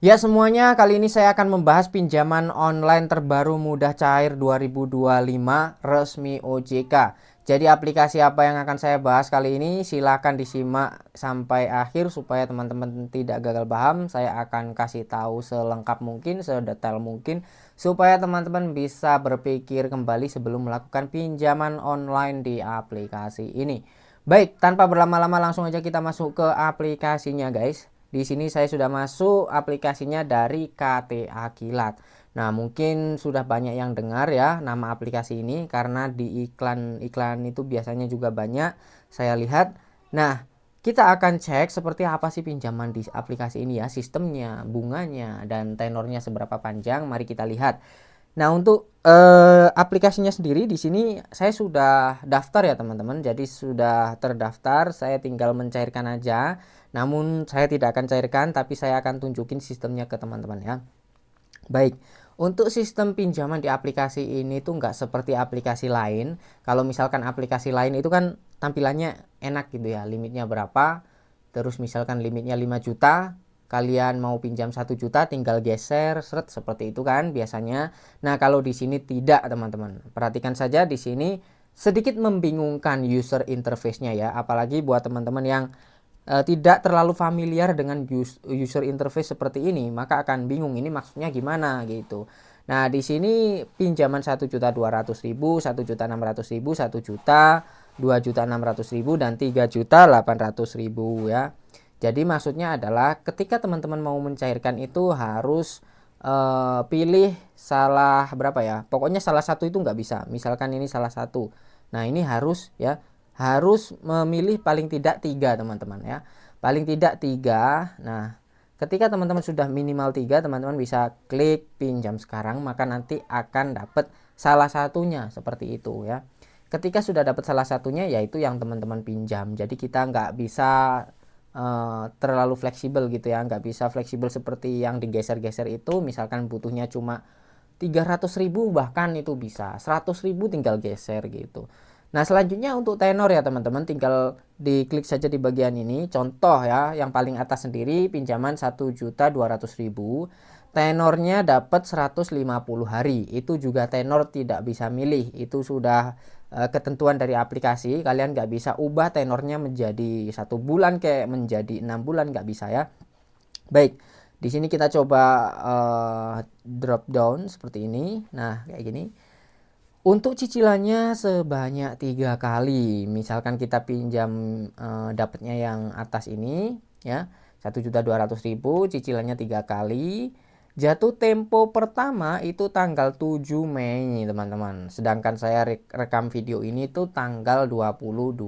Ya semuanya, kali ini saya akan membahas pinjaman online terbaru mudah cair 2025 resmi OJK. Jadi aplikasi apa yang akan saya bahas kali ini? Silahkan disimak sampai akhir supaya teman-teman tidak gagal paham. Saya akan kasih tahu selengkap mungkin, sedetail mungkin, supaya teman-teman bisa berpikir kembali sebelum melakukan pinjaman online di aplikasi ini. Baik, tanpa berlama-lama langsung aja kita masuk ke aplikasinya guys. Di sini saya sudah masuk aplikasinya dari KTA Kilat. Nah, mungkin sudah banyak yang dengar ya nama aplikasi ini karena di iklan-iklan itu biasanya juga banyak saya lihat. Nah, kita akan cek seperti apa sih pinjaman di aplikasi ini ya, sistemnya, bunganya, dan tenornya seberapa panjang. Mari kita lihat. Nah, untuk aplikasinya sendiri di sini saya sudah daftar ya teman-teman. Jadi sudah terdaftar, saya tinggal mencairkan aja. Namun saya tidak akan cairkan, tapi saya akan tunjukin sistemnya ke teman-teman ya. Baik, untuk sistem pinjaman di aplikasi ini tuh nggak seperti aplikasi lain. Kalau misalkan aplikasi lain itu kan tampilannya enak gitu ya, limitnya berapa. Terus misalkan limitnya 5 juta, kalian mau pinjam 1 juta tinggal geser seret seperti itu kan biasanya. Nah, kalau di sini tidak teman-teman. Perhatikan saja di sini sedikit membingungkan user interface-nya ya, apalagi buat teman-teman yang tidak terlalu familiar dengan user interface seperti ini, maka akan bingung ini maksudnya gimana gitu. Nah, di sini pinjaman 1.200.000, 1.600.000, 1 juta, 2.600.000 dan 3.800.000 ya. Jadi maksudnya adalah ketika teman-teman mau mencairkan itu harus pilih salah berapa ya. Pokoknya salah satu itu nggak bisa. Misalkan ini salah satu. Nah, ini harus ya, harus memilih paling tidak 3 teman-teman ya, paling tidak 3. Nah, ketika teman-teman sudah minimal 3, teman-teman bisa klik pinjam sekarang, maka nanti akan dapat salah satunya seperti itu ya. Ketika sudah dapat salah satunya, yaitu yang teman-teman pinjam. Jadi kita nggak bisa terlalu fleksibel gitu ya, nggak bisa fleksibel seperti yang digeser-geser itu. Misalkan butuhnya cuma 300.000 bahkan itu bisa, 100.000 tinggal geser gitu. Nah, selanjutnya untuk tenor ya teman-teman, tinggal diklik saja di bagian ini. Contoh ya, yang paling atas sendiri pinjaman 1.200.000, tenornya dapat 150 hari. Itu juga tenor tidak bisa milih, itu sudah ketentuan dari aplikasi. Kalian nggak bisa ubah tenornya menjadi 1 bulan kayak menjadi 6 bulan, nggak bisa ya. Baik, di sini kita coba drop down seperti ini. Nah, kayak gini. Untuk cicilannya sebanyak 3 kali. Misalkan kita pinjam dapatnya yang atas ini ya, 1.200.000, cicilannya 3 kali. Jatuh tempo pertama itu tanggal 7 Mei teman-teman. Sedangkan saya rekam video ini tuh tanggal 22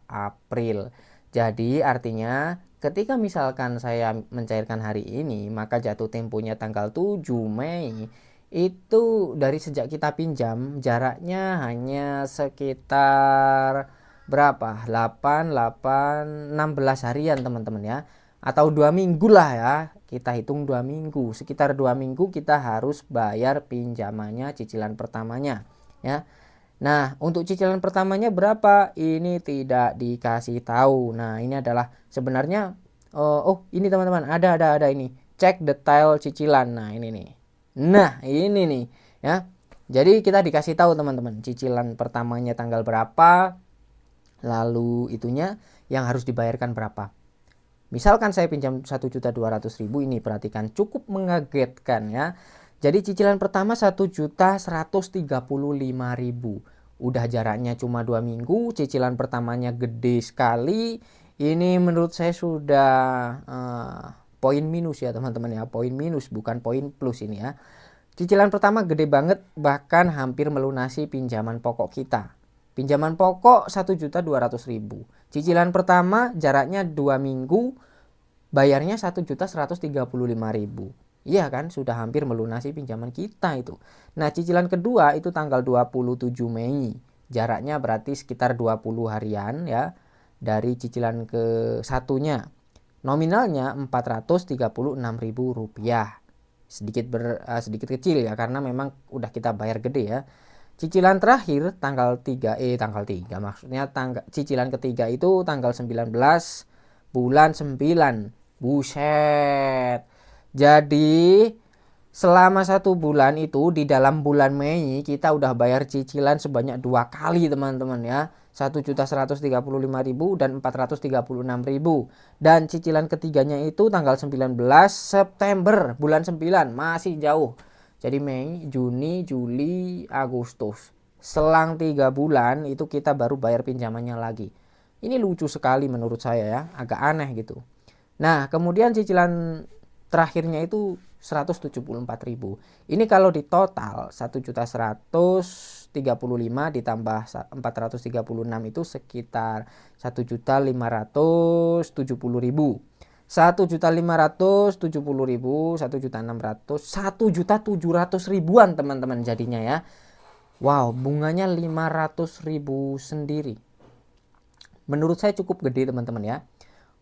April. Jadi artinya ketika misalkan saya mencairkan hari ini, maka jatuh temponya tanggal 7 Mei. Itu dari sejak kita pinjam jaraknya hanya sekitar berapa? 8, 8, 16 harian teman-teman ya. Atau 2 minggu lah ya. Kita hitung 2 minggu. Sekitar 2 minggu kita harus bayar pinjamannya, cicilan pertamanya ya. Nah, untuk cicilan pertamanya berapa? Ini tidak dikasih tahu. Nah, ini adalah sebenarnya oh, ini teman-teman, ada ini. Cek detail cicilan. Nah, ini nih. Nah, ini nih ya. Jadi kita dikasih tahu teman-teman, cicilan pertamanya tanggal berapa, lalu itunya yang harus dibayarkan berapa. Misalkan saya pinjam 1.200.000 ini, perhatikan cukup mengagetkan ya. Jadi cicilan pertama 1.135.000. Udah jaraknya cuma 2 minggu, cicilan pertamanya gede sekali. Ini menurut saya sudah poin minus ya teman-teman ya, poin minus bukan poin plus ini ya. Cicilan pertama gede banget, bahkan hampir melunasi pinjaman pokok kita. Pinjaman pokok 1.200.000. Cicilan pertama jaraknya 2 minggu, bayarnya 1.135.000. Iya kan, sudah hampir melunasi pinjaman kita itu. Nah, cicilan kedua itu tanggal 27 Mei. Jaraknya berarti sekitar 20 harian ya dari cicilan ke satunya. Nominalnya Rp436.000. Sedikit kecil ya karena memang udah kita bayar gede ya. Cicilan terakhir tanggal 3 maksudnya cicilan ketiga itu tanggal 19 bulan 9. Buset. Jadi selama 1 bulan itu di dalam bulan Mei kita udah bayar cicilan sebanyak 2 kali teman-teman ya. 1.135.000 dan 436.000. Dan cicilan ketiganya itu tanggal 19 September bulan 9, masih jauh. Jadi Mei, Juni, Juli, Agustus. Selang 3 bulan itu kita baru bayar pinjamannya lagi. Ini lucu sekali menurut saya ya, agak aneh gitu. Nah, kemudian cicilan terakhirnya itu 174.000. Ini kalau di total 1.135 ditambah 436 itu sekitar 1.570.000. 1.570.000, 1.600.000, 1.700.000-an teman-teman jadinya ya. Wow, bunganya 500.000 sendiri. Menurut saya cukup gede teman-teman ya.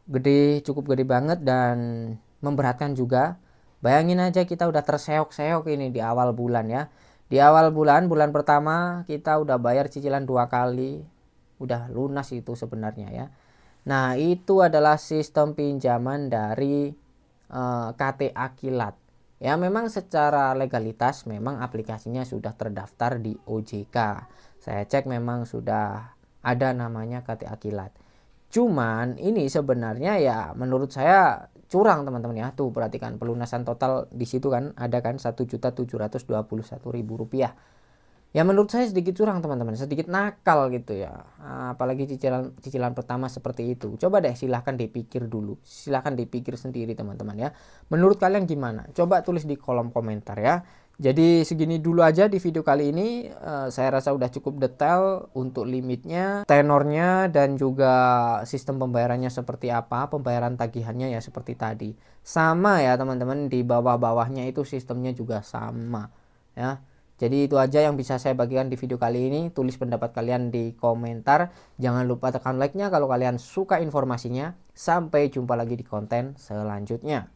Gede, cukup gede banget dan memberatkan juga. Bayangin aja kita udah terseok-seok ini di awal bulan ya. Di awal bulan, bulan pertama kita udah bayar cicilan 2 kali. Udah lunas itu sebenarnya ya. Nah, itu adalah sistem pinjaman dari KTA Kilat. Ya, memang secara legalitas memang aplikasinya sudah terdaftar di OJK. Saya cek memang sudah ada namanya KTA Kilat. Cuman ini sebenarnya ya menurut saya curang teman-teman ya. Tuh perhatikan pelunasan total di situ kan ada kan 1.721.000 rupiah. Ya menurut saya sedikit curang teman-teman, sedikit nakal gitu ya. Apalagi cicilan pertama seperti itu. Coba deh silahkan dipikir dulu, silahkan dipikir sendiri teman-teman ya. Menurut kalian gimana? Coba tulis di kolom komentar ya. Jadi segini dulu aja di video kali ini. Saya rasa udah cukup detail untuk limitnya, tenornya, dan juga sistem pembayarannya seperti apa, pembayaran tagihannya ya seperti tadi. Sama ya teman-teman, di bawah-bawahnya itu sistemnya juga sama ya. Jadi itu aja yang bisa saya bagikan di video kali ini. Tulis pendapat kalian di komentar. Jangan lupa tekan like-nya kalau kalian suka informasinya. Sampai jumpa lagi di konten selanjutnya.